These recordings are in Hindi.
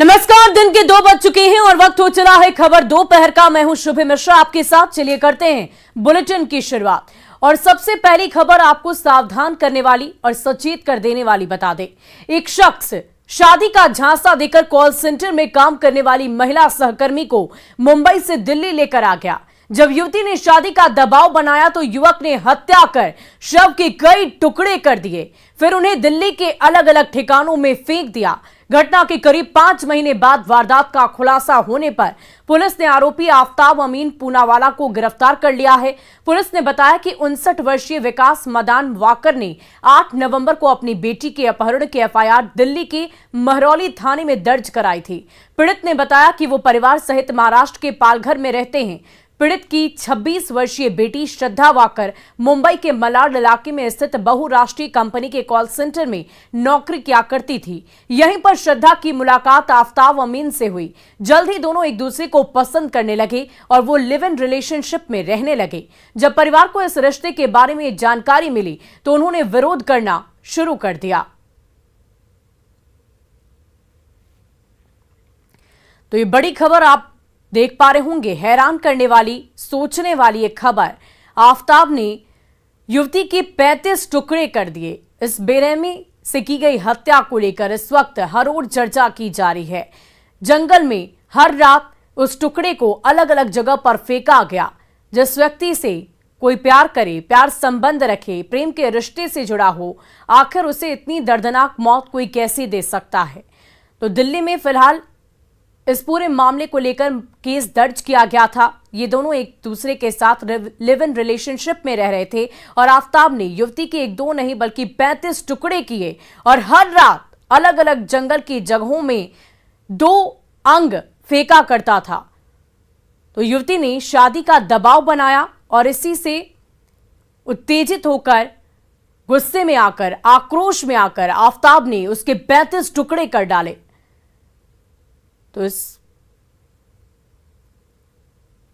नमस्कार। दिन के 2 बज चुके हैं और वक्त हो चला है खबर दोपहर का। मैं हूं शुभ मिश्रा आपके साथ। चलिए करते हैं बुलेटिन की शुरुआत। और सबसे पहली खबर आपको सावधान करने वाली और सचेत कर देने वाली बता दे। एक शख्स शादी का झांसा देकर कॉल सेंटर में काम करने वाली महिला सहकर्मी को मुंबई से दिल्ली लेकर आ गया। जब युवती ने शादी का दबाव बनाया तो युवक ने हत्या कर शव के कई टुकड़े कर दिए, फिर उन्हें दिल्ली के अलग अलग ठिकानों में फेंक दिया। घटना के करीब 5 महीने बाद वारदात का खुलासा होने पर पुलिस ने आरोपी आफताब अमीन पूनावाला को गिरफ्तार कर लिया है। पुलिस ने बताया कि 59 वर्षीय विकास मदान वाकर ने 8 नवंबर को अपनी बेटी के अपहरण की एफआईआर दिल्ली के महरौली थाने में दर्ज कराई थी। पीड़ित ने बताया कि वो परिवार सहित महाराष्ट्र के पालघर में रहते हैं। पीड़ित की 26 वर्षीय बेटी श्रद्धा वाकर मुंबई के मलाड इलाके में स्थित बहुराष्ट्रीय कंपनी के कॉल सेंटर में नौकरी किया करती थी। यहीं पर श्रद्धा की मुलाकात आफताब अमीन से हुई। जल्द ही दोनों एक दूसरे को पसंद करने लगे और वो लिव इन रिलेशनशिप में रहने लगे। जब परिवार को इस रिश्ते के बारे में जानकारी मिली तो उन्होंने विरोध करना शुरू कर दिया। तो ये बड़ी खबर आप देख पा रहे होंगे। हैरान करने वाली, सोचने वाली एक खबर। आफताब ने युवती के 35 टुकड़े कर दिए। इस बेरहमी से की गई हत्या को लेकर इस वक्त हर ओर चर्चा की जा रही है। जंगल में हर रात उस टुकड़े को अलग अलग जगह पर फेंका गया। जिस व्यक्ति से कोई प्यार करे, प्यार संबंध रखे, प्रेम के रिश्ते से जुड़ा हो, आखिर उसे इतनी दर्दनाक मौत कोई कैसे दे सकता है। तो दिल्ली में फिलहाल इस पूरे मामले को लेकर केस दर्ज किया गया था। ये दोनों एक दूसरे के साथ लिव इन रिलेशनशिप में रह रहे थे और आफताब ने युवती के 1-2 नहीं बल्कि 35 टुकड़े किए और हर रात अलग अलग जंगल की जगहों में 2 अंग फेंका करता था। तो युवती ने शादी का दबाव बनाया और इसी से उत्तेजित होकर, गुस्से में आकर, आक्रोश में आकर आफताब ने उसके 35 टुकड़े कर डाले। तो इस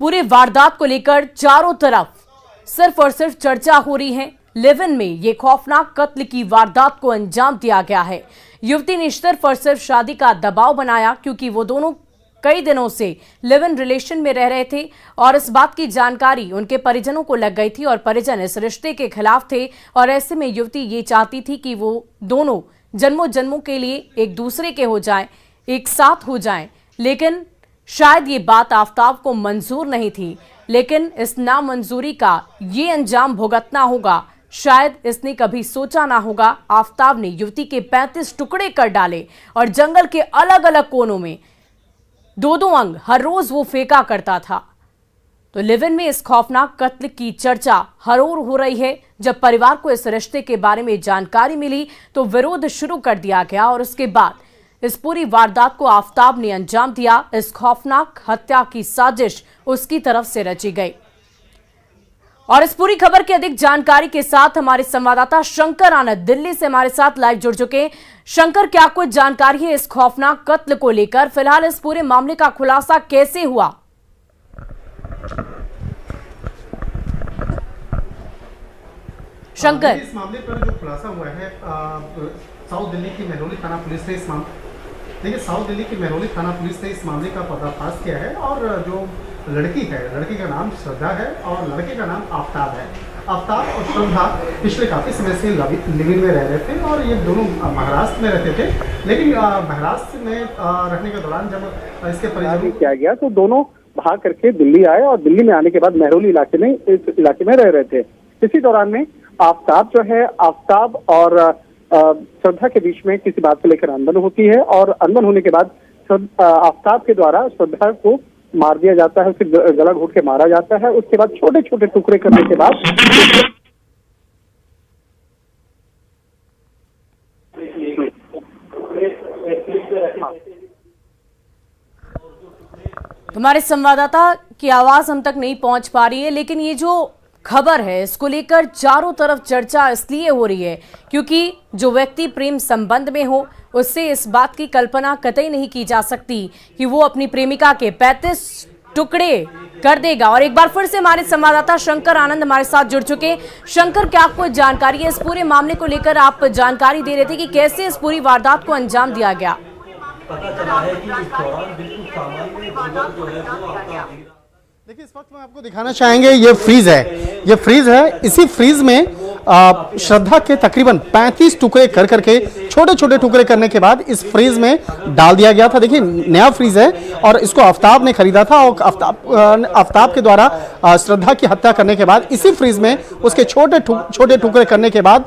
पूरे वारदात को लेकर चारों तरफ सिर्फ और सिर्फ चर्चा हो रही है। लिव इन में यह खौफनाक कत्ल की वारदात को अंजाम दिया गया है। युवती ने सिर्फ और सिर्फ शादी का दबाव बनाया क्योंकि वो दोनों कई दिनों से लिव इन रिलेशन में रह रहे थे और इस बात की जानकारी उनके परिजनों को लग गई थी और परिजन इस रिश्ते के खिलाफ थे। और ऐसे में युवती ये चाहती थी कि वो दोनों जन्मों जन्मों के लिए एक दूसरे के हो जाएं, एक साथ हो जाएं। लेकिन शायद ये बात आफताब को मंजूर नहीं थी। लेकिन इस नामंजूरी का ये अंजाम भुगतना होगा, शायद इसने कभी सोचा ना होगा। आफताब ने युवती के 35 टुकड़े कर डाले और जंगल के अलग अलग कोनों में 2-2 अंग हर रोज वो फेंका करता था। तो लिव इन में इस खौफनाक कत्ल की चर्चा हर ओर हो रही है। जब परिवार को इस रिश्ते के बारे में जानकारी मिली तो विरोध शुरू कर दिया गया और उसके बाद इस पूरी वारदात को आफताब ने अंजाम दिया। इस खौफनाक हत्या की साजिश उसकी तरफ से रची गई। और इस पूरी खबर की अधिक जानकारी के साथ हमारे संवाददाता शंकर आनंद दिल्ली से हमारे साथ लाइव जुड़ चुके हैं। शंकर, क्या कुछ जानकारी है इस खौफनाक कत्ल को लेकर? फिलहाल इस पूरे मामले का खुलासा कैसे हुआ? शंकर, इस मामले पर जो खुलासा हुआ है साउथ दिल्ली की महरौली थाना पुलिस ने साउथ दिल्ली की महरौली थाना पुलिस ने इस मामले का पर्दाफाश किया है। और जो लड़की है, लड़की का नाम श्रद्धा है और लड़के का नाम आफताब है। आफताब और श्रद्धा पिछले काफ़ी समय से लिव इन में रह रहे थे और ये दोनों महाराष्ट्र में रहते थे। लेकिन महाराष्ट्र में रहने के दौरान जब इसके परिजन किया गया तो दोनों भाग करके दिल्ली आए और दिल्ली में आने के बाद महरौली इस इलाके में रह रहे थे। इसी दौरान में आफताब और श्रद्धा के बीच में किसी बात को लेकर अनबन होती है और अनबन होने के बाद आफताब के द्वारा श्रद्धा को मार दिया जाता है, उसे गला घोट के मारा जाता है। उसके बाद छोटे छोटे टुकड़े करने के बाद हमारे संवाददाता की आवाज हम तक नहीं पहुंच पा रही है, लेकिन ये जो खबर है इसको लेकर चारों तरफ चर्चा इसलिए हो रही है क्योंकि जो व्यक्ति प्रेम संबंध में हो उससे इस बात की कल्पना कतई नहीं की जा सकती कि वो अपनी प्रेमिका के 35 टुकड़े कर देगा। और एक बार फिर से हमारे संवाददाता शंकर आनंद हमारे साथ जुड़ चुके। शंकर, क्या आपको जानकारी है इस पूरे मामले को लेकर? आप जानकारी दे रहे थे कि कैसे इस पूरी वारदात को अंजाम दिया गया। पता चला है कि इस दौरान बिल्कुल सामान्य भोजन जो है वो आपका देखिए, इस वक्त हम आपको दिखाना चाहेंगे, ये फ्रीज है, ये फ्रीज है। इसी फ्रीज में श्रद्धा के तकरीबन 35 टुकड़े कर करके, छोटे छोटे टुकड़े करने के बाद इस फ्रीज में डाल दिया गया था। देखिए, नया फ्रीज है और इसको आफ्ताब ने खरीदा था और आफ्ताब के द्वारा श्रद्धा की हत्या करने के बाद इसी फ्रीज में उसके छोटे टुकड़े करने के बाद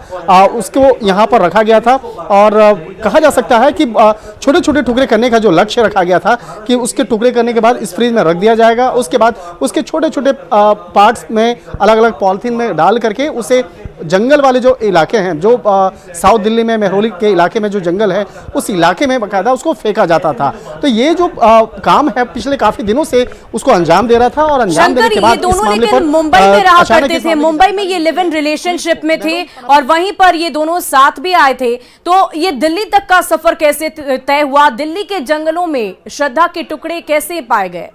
उसको यहाँ पर रखा गया था। और कहा जा सकता है कि छोटे छोटे टुकड़े करने का जो लक्ष्य रखा गया था कि उसके टुकड़े करने के बाद इस फ्रीज में रख दिया जाएगा, उसके बाद उसके छोटे छोटे पार्ट्स में अलग अलग पॉलिथीन में डाल करके उसे जंगल वाले जो इलाके हैं, जो साउथ दिल्ली में मेहरौली के इलाके में जो जंगल है, उस इलाके में बाकायदा उसको फेंका जाता था। तो ये जो काम है पिछले काफी दिनों से उसको अंजाम दे रहा था और अंजाम देने के बाद ये दोनों लेकिन मुंबई में रहा करते थे, मुंबई में ये लिव इन रिलेशनशिप में थे और वहीं पर ये दोनों साथ भी आए थे। तो ये दिल्ली तक का सफर कैसे तय हुआ? दिल्ली के जंगलों में श्रद्धा के टुकड़े कैसे पाए गए?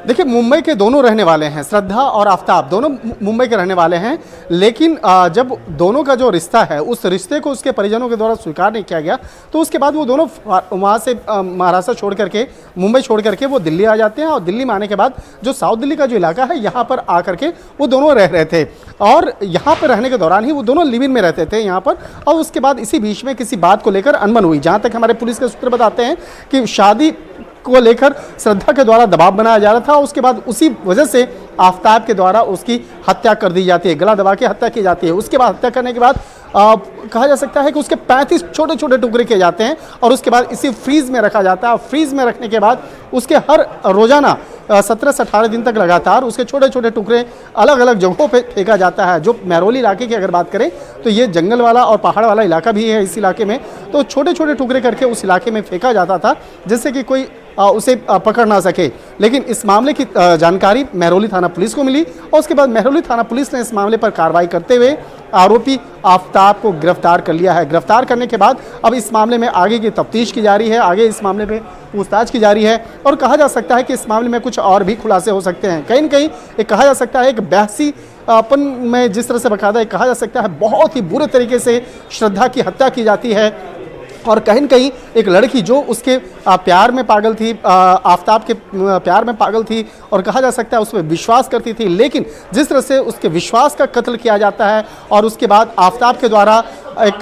देखिए, मुंबई के दोनों रहने वाले हैं, श्रद्धा और आफ्ताब दोनों मुंबई के रहने वाले हैं। लेकिन जब दोनों का जो रिश्ता है उस रिश्ते को उसके परिजनों के द्वारा स्वीकार नहीं किया गया, तो उसके बाद वो दोनों वहाँ से महाराष्ट्र छोड़ करके, मुंबई छोड़ करके वो दिल्ली आ जाते हैं। और दिल्ली में आने के बाद जो साउथ दिल्ली का जो इलाका है, यहाँ पर आकर के वो दोनों रह रहे थे और यहाँ पर रहने के दौरान ही वो दोनों लिव इन में रहते थे यहाँ पर। और उसके बाद इसी बीच में किसी बात को लेकर अनबन हुई। जहाँ तक हमारे पुलिस के सूत्र बताते हैं कि शादी को लेकर श्रद्धा के द्वारा दबाव बनाया जा रहा था। उसके बाद उसी वजह से आफ्ताब के द्वारा उसकी हत्या कर दी जाती है, गला दबा के हत्या की जाती है। उसके बाद हत्या करने के बाद कहा जा सकता है कि उसके 35 छोटे छोटे टुकड़े किए जाते हैं और उसके बाद इसी फ्रीज में रखा जाता है। फ्रीज में रखने के बाद उसके हर रोजाना 17 से 18 दिन तक लगातार उसके छोटे छोटे टुकड़े अलग अलग जगहों पे फेंका जाता है। जो मेहरौली इलाके की अगर बात करें तो ये जंगल वाला और पहाड़ वाला इलाका भी है इस इलाके में। तो छोटे छोटे टुकड़े करके उस इलाके में फेंका जाता था जिससे कि कोई उसे पकड़ ना सके। लेकिन इस मामले की जानकारी मेहरौली थाना पुलिस को मिली और उसके बाद मेहरौली थाना पुलिस ने इस मामले पर कार्रवाई करते हुए आरोपी आफ्ताब को गिरफ्तार कर लिया है। गिरफ्तार करने के बाद अब इस मामले में आगे की तफ्तीश की जा रही है, आगे इस मामले में पूछताछ की जा रही है और कहा जा सकता है कि इस मामले में कुछ और भी खुलासे हो सकते हैं। कहीं न कहीं एक कहा जा सकता है एक बहसी अपन में जिस तरह से बकायदा कहा जा सकता है बहुत ही बुरे तरीके से श्रद्धा की हत्या की जाती है और कहीं न कहीं एक लड़की जो उसके प्यार में पागल थी, आफ्ताब के प्यार में पागल थी और कहा जा सकता है उस पर विश्वास करती थी, लेकिन जिस तरह से उसके विश्वास का कत्ल किया जाता है और उसके बाद आफ्ताब के द्वारा एक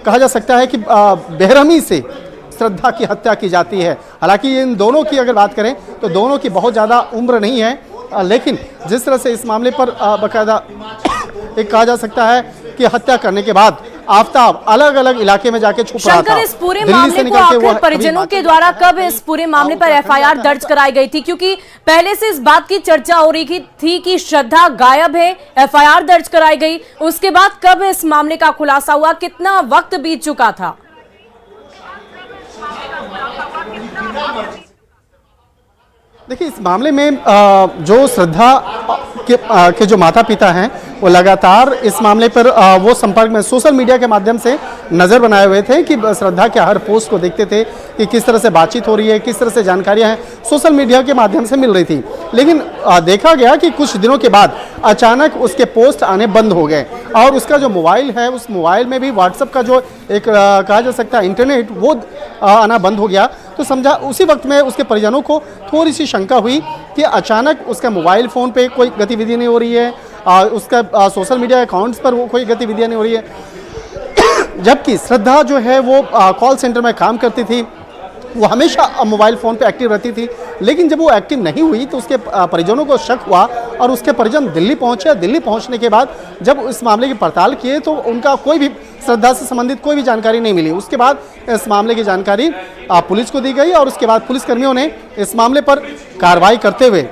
कहा जा सकता है कि बेरहमी से श्रद्धा की हत्या की जाती है। हालांकि इन दोनों की अगर बात करें तो दोनों की बहुत ज़्यादा उम्र नहीं है, लेकिन जिस तरह से इस मामले पर बाकायदा एक कहा जा सकता है कि हत्या करने के बाद आफ्ताब अलग अलग इलाके में जाके छुप रहा था। इस पूरे मामले को आखिर परिजनों के द्वारा कब इस पूरे मामले पर एफआईआर दर्ज कराई गई थी? क्योंकि पहले से इस बात की चर्चा हो रही थी कि श्रद्धा गायब है, एफआईआर दर्ज कराई गई, उसके बाद कब इस मामले का खुलासा हुआ, कितना वक्त बीत चुका था? देखिए, इस मामले में जो श्रद्धा के जो माता पिता हैं वो लगातार इस मामले पर वो संपर्क में सोशल मीडिया के माध्यम से नज़र बनाए हुए थे कि श्रद्धा के हर पोस्ट को देखते थे कि किस तरह से बातचीत हो रही है, किस तरह से जानकारियां हैं सोशल मीडिया के माध्यम से मिल रही थी। लेकिन देखा गया कि कुछ दिनों के बाद अचानक उसके पोस्ट आने बंद हो गए और उसका जो मोबाइल है उस मोबाइल में भी व्हाट्सएप का जो एक कहा जा सकता है इंटरनेट वो आना बंद हो गया। तो समझा उसी वक्त में उसके परिजनों को थोड़ी सी शंका हुई कि अचानक उसका मोबाइल फ़ोन पे कोई गतिविधि नहीं हो रही है, उसका सोशल मीडिया अकाउंट्स पर वो कोई गतिविधियाँ नहीं हो रही है। जबकि श्रद्धा जो है वो कॉल सेंटर में काम करती थी, वो हमेशा मोबाइल फ़ोन पे एक्टिव रहती थी। लेकिन जब वो एक्टिव नहीं हुई तो उसके परिजनों को शक हुआ और उसके परिजन दिल्ली पहुंचे। दिल्ली पहुंचने के बाद जब इस मामले की पड़ताल किए तो उनका कोई भी श्रद्धा से संबंधित कोई भी जानकारी नहीं मिली। उसके बाद इस मामले की जानकारी पुलिस को दी गई और उसके बाद पुलिसकर्मियों ने इस मामले पर कार्रवाई करते हुए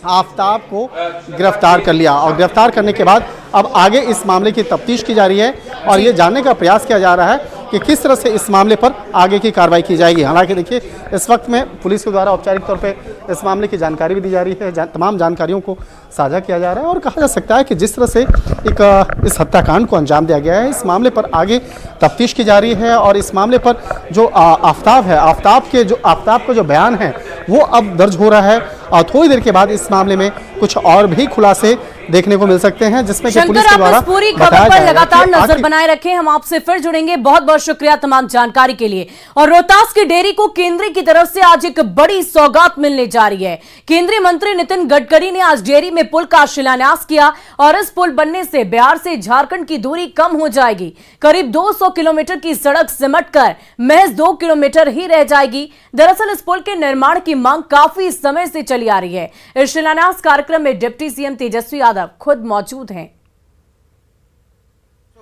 आफ्ताब को गिरफ्तार कर लिया और गिरफ्तार करने के बाद अब आगे इस मामले की तफ्तीश की जा रही है और ये जानने का प्रयास किया जा रहा है कि किस तरह से इस मामले पर आगे की कार्रवाई की जाएगी। हालांकि देखिए, इस वक्त में पुलिस के द्वारा औपचारिक तौर पे इस मामले की जानकारी भी दी जा रही है, तमाम जानकारियों को साझा किया जा रहा है और कहा जा सकता है कि जिस तरह से एक इस हत्याकांड को अंजाम दिया गया है, इस मामले पर आगे तफ्तीश की जा रही है और इस मामले पर जो आफ्ताब है, आफ्ताब का जो बयान है वो अब दर्ज हो रहा है और थोड़ी देर के बाद इस मामले में कुछ और भी खुलासे देखने को मिल सकते हैं, जिसमें कि शंकर, पुलिस के आप द्वारा इस पूरी बताया खबर पर जाएगा लगातार कि नजर आखिर बनाए रखें। हम आपसे फिर जुड़ेंगे। बहुत बहुत शुक्रिया तमाम जानकारी के लिए। और रोहतास की डेयरी को केंद्र की तरफ से आज एक बड़ी सौगात मिलने जा रही है। केंद्रीय मंत्री नितिन गडकरी ने आज डेयरी में पुल का शिलान्यास किया और इस पुल बनने से बिहार से झारखंड की दूरी कम हो जाएगी। करीब 200 किलोमीटर की सड़क सिमटकर महज 2 किलोमीटर ही रह जाएगी। दरअसल इस पुल के निर्माण की मांग काफी समय से चली आ रही है। इस शिलान्यास कार्यक्रम में डिप्टी सीएम तेजस्वी यादव खुद मौजूद हैं।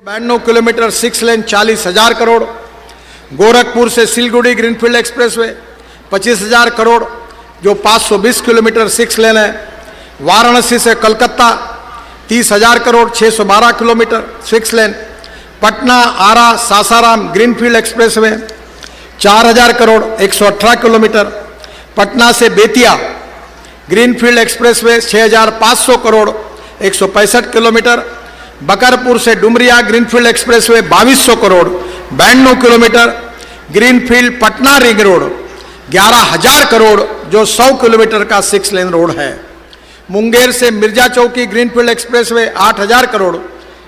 92 किलोमीटर 6 लेन 40,000 करोड़, गोरखपुर से सिलगुड़ी ग्रीनफील्ड एक्सप्रेसवे 25,000 करोड़ जो 520 किलोमीटर 6 लेन है, वाराणसी से Calcutta 30,000 crore 612 kilometre 6 lane, Patna Ara Sasaram greenfield expressway 4,000 crore 118 kilometre, Patna से Bettiah greenfield expressway 6,500 crore 165 kilometre, Bakarpur से Dumaria greenfield expressway 2,200 crore 92 kilometre, greenfield Patna ring road 11,000 crore जो 100 किलोमीटर का 6 लेन रोड है, मुंगेर से मिर्जा चौकी ग्रीनफील्ड एक्सप्रेसवे 8,000 करोड़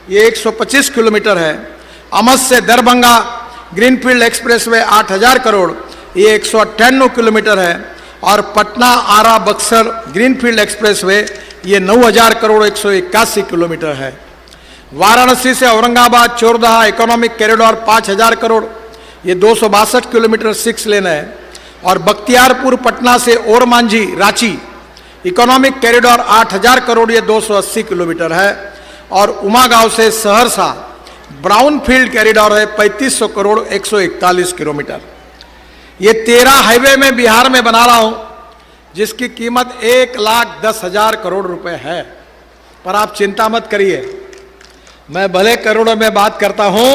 ये 125 किलोमीटर है, अमस से दरभंगा ग्रीनफील्ड एक्सप्रेसवे 8,000 करोड़ ये 198 किलोमीटर है, और पटना आरा बक्सर ग्रीनफील्ड एक्सप्रेसवे ये 9,000 करोड़ 181 किलोमीटर है, वाराणसी से औरंगाबाद चोरदहा इकोनॉमिक कॉरिडोर 5,000 करोड़ ये 262 किलोमीटर 6 लेन है, और बख्तियारपुर पटना से ओरमांझी रांची इकोनॉमिक कॉरिडोर 8,000 करोड़ ये 280 किलोमीटर है, और उमागांव से सहरसा ब्राउन फील्ड कॉरिडोर है 3,500 करोड़ 141 किलोमीटर। ये 13 हाईवे में बिहार में बना रहा हूं जिसकी कीमत 1,10,000 करोड़ रुपए है। पर आप चिंता मत करिए, मैं भले करोड़ों में बात करता हूं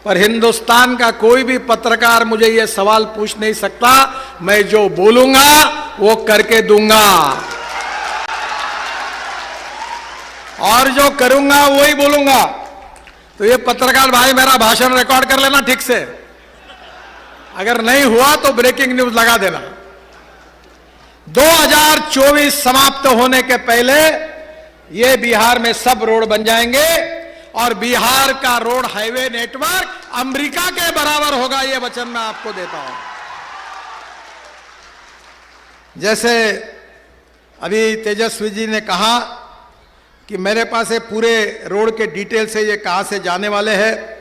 पर हिंदुस्तान का कोई भी पत्रकार मुझे ये सवाल पूछ नहीं सकता। मैं जो बोलूंगा वो करके दूंगा और जो करूंगा वही बोलूंगा। तो ये पत्रकार भाई मेरा भाषण रिकॉर्ड कर लेना ठीक से, अगर नहीं हुआ तो ब्रेकिंग न्यूज लगा देना। 2024 समाप्त होने के पहले ये बिहार में सब रोड बन जाएंगे और बिहार का रोड हाईवे नेटवर्क अमेरिका के बराबर होगा, ये वचन मैं आपको देता हूं। जैसे अभी तेजस्वी जी ने कहा कि मेरे पास ये पूरे रोड के डिटेल से ये कहां से जाने वाले हैं,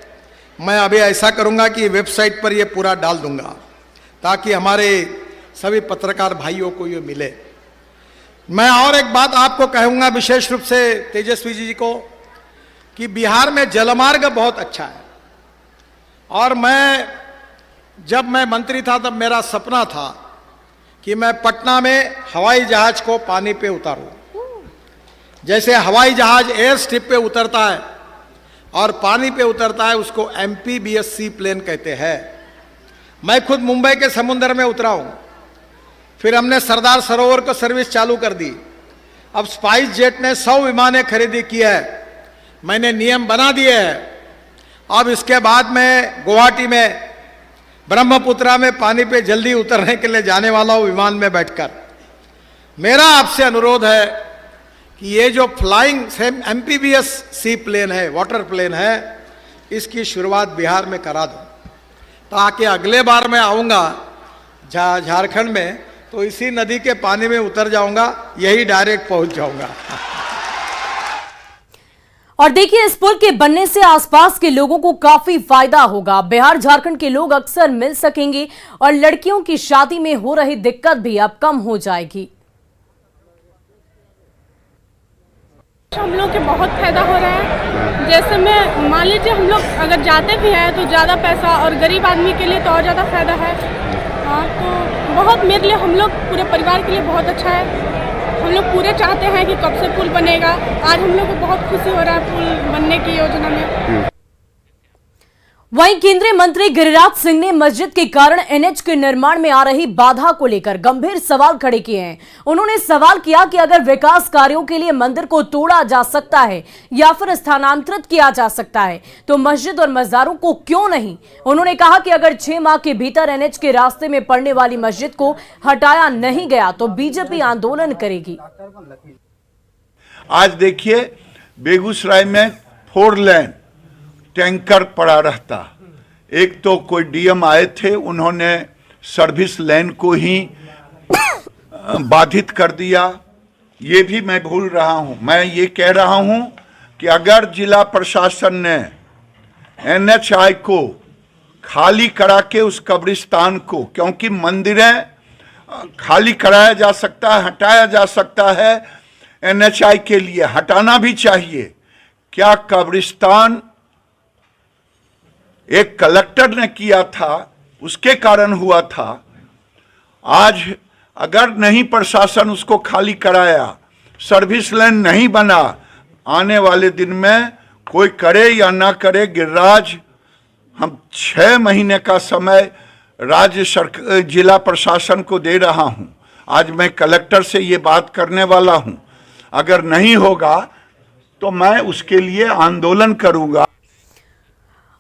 मैं अभी ऐसा करूंगा कि वेबसाइट पर ये पूरा डाल दूंगा ताकि हमारे सभी पत्रकार भाइयों को ये मिले। मैं और एक बात आपको कहूंगा विशेष रूप से तेजस्वी जी को कि बिहार में जलमार्ग बहुत अच्छा है, और जब मैं मंत्री था तब मेरा सपना था कि मैं पटना में हवाई जहाज को पानी पे उतारूं। जैसे हवाई जहाज एयर स्ट्रिप पे उतरता है और पानी पे उतरता है उसको MPBS सी प्लेन कहते हैं। मैं खुद मुंबई के समुद्र में उतरा हूं, फिर हमने सरदार सरोवर को सर्विस चालू कर दी। अब स्पाइस जेट ने 100 विमानें खरीदी की है, मैंने नियम बना दिए हैं। अब इसके बाद मैं गुवाहाटी में ब्रह्मपुत्रा में पानी पे जल्दी उतरने के लिए जाने वाला हूं विमान में बैठकर। मेरा आपसे अनुरोध है कि ये जो फ्लाइंग MPBS सी प्लेन है, वाटर प्लेन है, इसकी शुरुआत बिहार में करा दो ताकि अगले बार मैं आऊँगा झारखंड में तो इसी नदी के पानी में उतर जाऊंगा, यही डायरेक्ट पहुंच जाऊंगा। और देखिए, इस पुल के बनने से आसपास के लोगों को काफी फायदा होगा। बिहार झारखंड के लोग अक्सर मिल सकेंगे और लड़कियों की शादी में हो रही दिक्कत भी अब कम हो जाएगी। हम लोग के बहुत फायदा हो रहा है। जैसे मैं मान लीजिए हम लोग अगर जाते भी हैं तो ज़्यादा पैसा, और गरीब आदमी के लिए तो और ज़्यादा फायदा है। हाँ, तो बहुत मेरे लिए, हम लोग पूरे परिवार के लिए बहुत अच्छा है। हम लोग पूरे चाहते हैं कि कब से पुल बनेगा। आज हम लोग को बहुत खुशी हो रहा है पुल बनने की योजना में। वहीं केंद्रीय मंत्री गिरिराज सिंह ने मस्जिद के कारण NH के निर्माण में आ रही बाधा को लेकर गंभीर सवाल खड़े किए हैं। उन्होंने सवाल किया कि अगर विकास कार्यों के लिए मंदिर को तोड़ा जा सकता है या फिर स्थानांतरित किया जा सकता है तो मस्जिद और मज़ारों को क्यों नहीं। उन्होंने कहा कि अगर 6 माह के भीतर NH के रास्ते में पड़ने वाली मस्जिद को हटाया नहीं गया तो बीजेपी आंदोलन करेगी। आज देखिए बेगूसराय में 4 लेन टैंकर पड़ा रहता। एक तो कोई डीएम आए थे, उन्होंने सर्विस लेन को ही बाधित कर दिया। ये भी मैं भूल रहा हूँ। मैं ये कह रहा हूँ कि अगर जिला प्रशासन ने NHI को खाली करा के उस कब्रिस्तान को, क्योंकि मंदिरें खाली कराया जा सकता है, हटाया जा सकता है, NHI के लिए हटाना भी चाहिए। क्या कब्रिस्तान एक कलेक्टर ने किया था, उसके कारण हुआ था। आज अगर नहीं प्रशासन उसको खाली कराया, सर्विस लेन नहीं बना, आने वाले दिन में कोई करे या ना करे, गिरिराज, हम 6 महीने का समय राज्य सरकार जिला प्रशासन को दे रहा हूं। आज मैं कलेक्टर से ये बात करने वाला हूं। अगर नहीं होगा तो मैं उसके लिए आंदोलन करूंगा।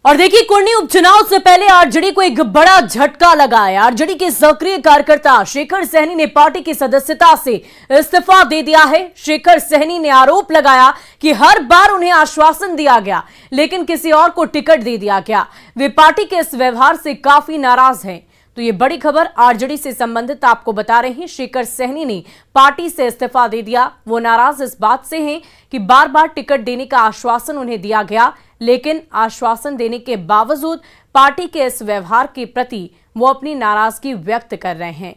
और देखिए, कुर्नी उपचुनाव से पहले आरजेडी को एक बड़ा झटका लगा है। आरजेडी के सक्रिय कार्यकर्ता शेखर सहनी ने पार्टी की सदस्यता से इस्तीफा दे दिया है। शेखर सहनी ने आरोप लगाया कि हर बार उन्हें आश्वासन दिया गया, लेकिन किसी और को टिकट दे दिया गया। वे पार्टी के इस व्यवहार से काफी नाराज हैं। तो ये बड़ी खबर आरजेडी से संबंधित आपको बता रहे हैं। शेखर सहनी ने पार्टी से इस्तीफा दे दिया। वो नाराज इस बात से हैं कि बार बार टिकट देने का आश्वासन उन्हें दिया गया, लेकिन आश्वासन देने के बावजूद पार्टी के इस व्यवहार के प्रति वो अपनी नाराजगी व्यक्त कर रहे हैं।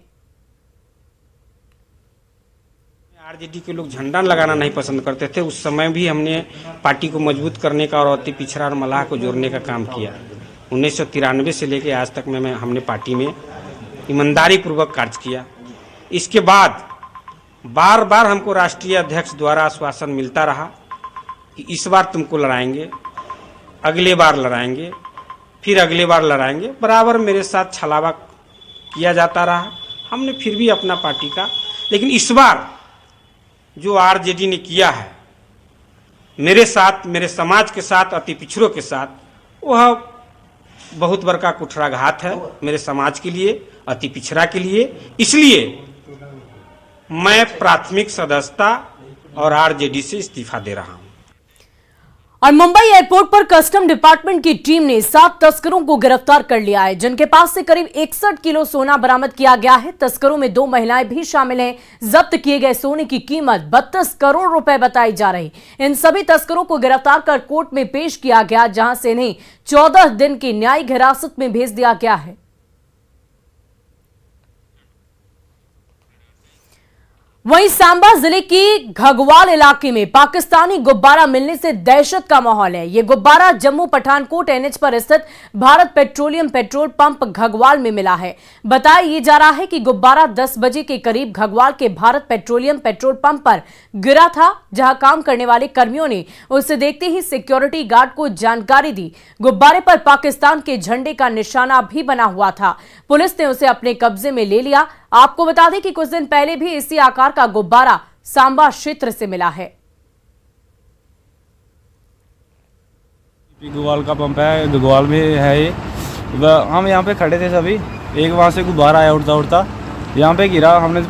आरजेडी के लोग झंडा लगाना नहीं पसंद करते थे। उस समय भी हमने पार्टी को मजबूत करने का और अति पिछड़ा और मलाह को जोड़ने का काम किया। 1993 से लेकर आज तक में हमने पार्टी में ईमानदारी पूर्वक कार्य किया। इसके बाद बार बार हमको राष्ट्रीय अध्यक्ष द्वारा आश्वासन मिलता रहा कि इस बार तुमको लड़ाएंगे, अगले बार लड़ाएंगे, फिर अगले बार लड़ाएंगे। बराबर मेरे साथ छलावा किया जाता रहा। हमने फिर भी अपना पार्टी का, लेकिन इस बार जो आरजेडी ने किया है मेरे साथ, मेरे समाज के साथ, अति पिछड़ों के साथ, वह बहुत बड़ा कुठाराघात है मेरे समाज के लिए, अति पिछड़ा के लिए। इसलिए मैं प्राथमिक सदस्यता और आरजेडी से इस्तीफा दे रहा हूं। और मुंबई एयरपोर्ट पर कस्टम डिपार्टमेंट की टीम ने 7 तस्करों को गिरफ्तार कर लिया है, जिनके पास से करीब 61 किलो सोना बरामद किया गया है। तस्करों में 2 महिलाएं भी शामिल हैं। जब्त किए गए सोने की कीमत 32 करोड़ रुपए बताई जा रही। इन सभी तस्करों को गिरफ्तार कर कोर्ट में पेश किया गया, जहां से इन्हें 14 दिन की न्यायिक हिरासत में भेज दिया गया है। वहीं सांबा जिले की घगवाल इलाके में पाकिस्तानी गुब्बारा मिलने से दहशत का माहौल है। यह गुब्बारा जम्मू पठानकोट NH पर स्थित Bharat petroleum petrol pump Ghagwal में मिला है। बताया यह जा रहा है कि गुब्बारा 10 बजे के करीब घगवाल के भारत पेट्रोलियम पेट्रोल पंप पर गिरा था, जहां काम करने वाले कर्मियों ने उसे देखते ही सिक्योरिटी गार्ड को जानकारी दी। गुब्बारे पर पाकिस्तान के झंडे का निशाना भी बना हुआ था। पुलिस ने उसे अपने कब्जे में ले लिया। आपको बता दें कि कुछ दिन पहले भी इसी आकार का गुब्बारा सांबा क्षेत्र से मिला है। घगवाल का पंप है, घगवाल में है ये। हम यहाँ पे खड़े थे सभी, एक वहाँ से गुब्बारा आया उड़ता उड़ता, यहाँ पे गिरा। हमने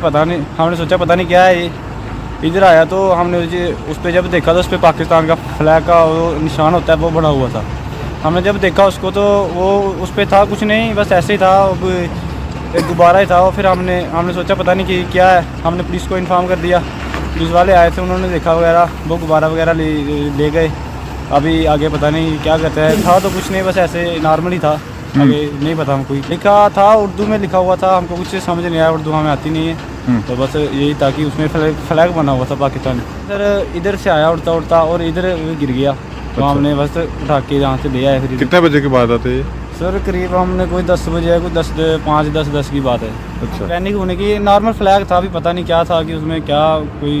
सोचा पता नहीं क्या है ये। इधर आया तो हमने उस पर जब देखा तो उस पर पाकिस्तान का फ्लैग का वो निशान होता है वो बना हुआ था। हमने जब देखा उसको तो वो उस पर था कुछ नहीं, बस ऐसे ही था, एक गुब्बारा ही था। और फिर हमने सोचा पता नहीं कि क्या है। हमने पुलिस को इन्फॉर्म कर दिया। पुलिस वाले आए थे, उन्होंने देखा वगैरह, वो गुब्बारा वगैरह ले गए। अभी आगे पता नहीं क्या कहते हैं। था तो कुछ नहीं, बस ऐसे नॉर्मल ही था। आगे नहीं पता हमको। लिखा था उर्दू में लिखा हुआ था, हमको कुछ समझ नहीं आया, उर्दू हमें आती नहीं है। तो बस यही था कि उसमें फ्लैग बना हुआ था पाकिस्तानी। सर इधर से आया उड़ता उड़ता और इधर गिर गया। तो हमने बस उठा के यहाँ से ले आए। फिर कितने बजे की बात आती है सर? करीब हमने कोई 10 बजे, कोई 5-10 की बात है। अच्छा। पैनिक होने की, नॉर्मल फ्लैग था, अभी पता नहीं क्या था कि उसमें क्या कोई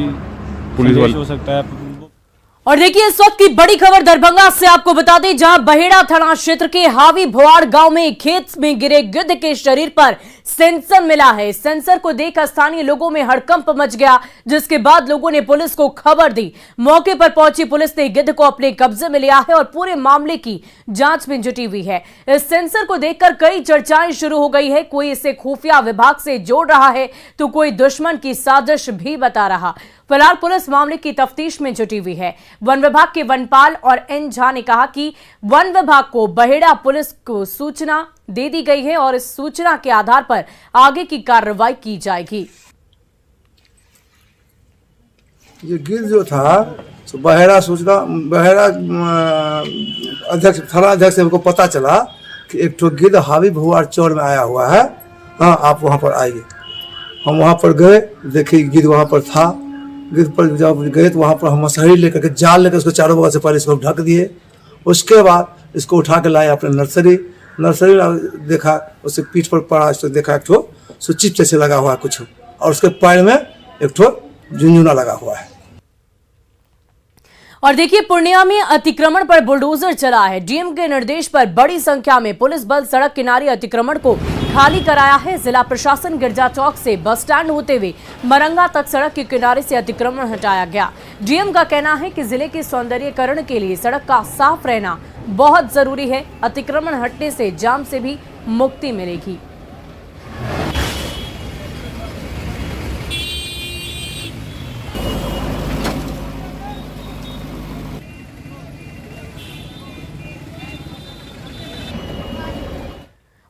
पुलिस वाले हो सकता है। और देखिए, इस वक्त की बड़ी खबर दरभंगा से आपको बता दें, जहां बहेड़ा थाना क्षेत्र के हावी भोआड़ गांव में खेत में गिरे गिद्ध के शरीर पर सेंसर मिला है। सेंसर को देख स्थानीय लोगों में हड़कंप मच गया, जिसके बाद लोगों ने पुलिस को खबर दी। मौके पर पहुंची पुलिस ने गिद्ध को अपने कब्जे में लिया है और पूरे मामले की जांच में जुटी हुई है। इस सेंसर को देखकर कई चर्चाएं शुरू हो गई है। कोई इसे खुफिया विभाग से जोड़ रहा है तो कोई दुश्मन की साजिश भी बता रहा। फिलहाल पुलिस मामले की तफ्तीश में जुटी हुई है। वन विभाग के वनपाल और एन झा ने कहा कि वन विभाग को बहेड़ा पुलिस को सूचना दे दी गई है और इस सूचना के आधार पर आगे की कार्रवाई की जाएगी। ये गिद्ध जो था तो बहेड़ा अध्यक्ष थाना अध्यक्ष से हमको पता चला कि एक ठो गिद्ध हावी भुआर चौर में आया हुआ है। हाँ, आप वहाँ पर आइए। हम वहाँ पर गए, देखिए गिद्ध वहाँ पर था। गिद्ध पर जब गए तो वहाँ पर हम मसहरी लेकर के जाल लेकर उसको चारों बगल से पहले इसको ढक दिए। उसके बाद इसको उठा के लाए अपने नर्सरी में देखा, उसके पीठ पर पड़ा, उसको देखा एक ठो चिप जैसे लगा हुआ है कुछ, और उसके पैर में एक ठो झुनझुना लगा हुआ है। और देखिए, पूर्णिया में अतिक्रमण पर बुलडोजर चला है। डीएम के निर्देश पर बड़ी संख्या में पुलिस बल सड़क किनारे अतिक्रमण को खाली कराया है। जिला प्रशासन गिरजा चौक से बस स्टैंड होते हुए मरंगा तक सड़क के किनारे से अतिक्रमण हटाया गया। डीएम का कहना है कि जिले के सौंदर्यीकरण के लिए सड़क का साफ रहना बहुत जरूरी है। अतिक्रमण हटने से जाम से भी मुक्ति मिलेगी।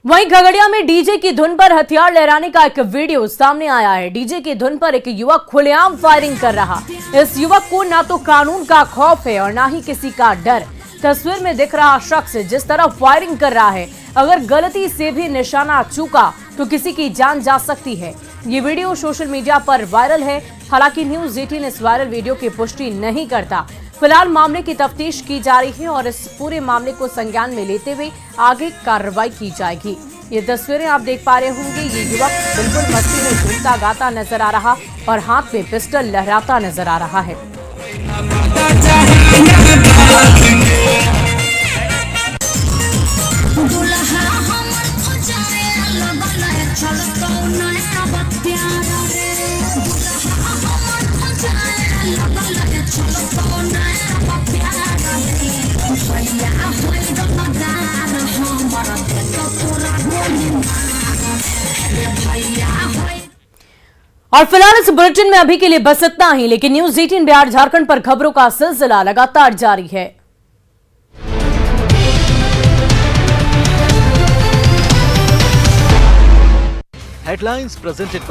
वहीं खगड़िया में डीजे की धुन पर हथियार लहराने का एक वीडियो सामने आया है। डीजे की धुन पर एक युवक खुलेआम फायरिंग कर रहा। इस युवक को ना तो कानून का खौफ है और ना ही किसी का डर। तस्वीर में दिख रहा शख्स जिस तरह फायरिंग कर रहा है, अगर गलती से भी निशाना चूका तो किसी की जान जा सकती है। ये वीडियो सोशल मीडिया पर वायरल है। हालांकि न्यूज़ 18 इस वायरल वीडियो की पुष्टि नहीं करता। फिलहाल मामले की तफ्तीश की जा रही है और इस पूरे मामले को संज्ञान में लेते हुए आगे कार्रवाई की जाएगी। ये तस्वीरें आप देख पा रहे होंगे। ये युवक बिल्कुल मस्ती में झूमता गाता नजर आ रहा और हाथ में पिस्टल लहराता नजर आ रहा है। और फिलहाल इस बुलेटिन में अभी के लिए बस इतना ही, लेकिन न्यूज़ 18 बिहार झारखंड पर खबरों का सिलसिला लगातार जारी है। Headlines presented by